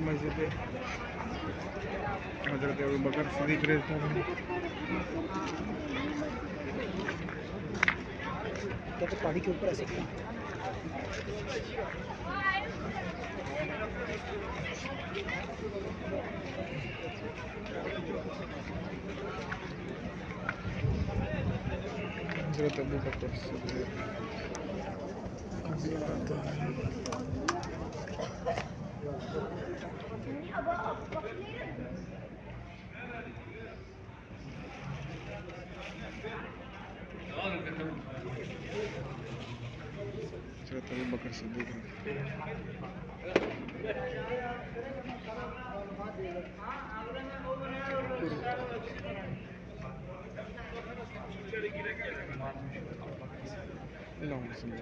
मस्जिद हजरत अबू बकर सिद्दीक़ तो पहाड़ी के ऊपर आ सकते हैं। हजरत अबू बकर सिद्दीक़ हजरत अबू बकर सिद्दीक़ अल्लाहुम्मा सल्ली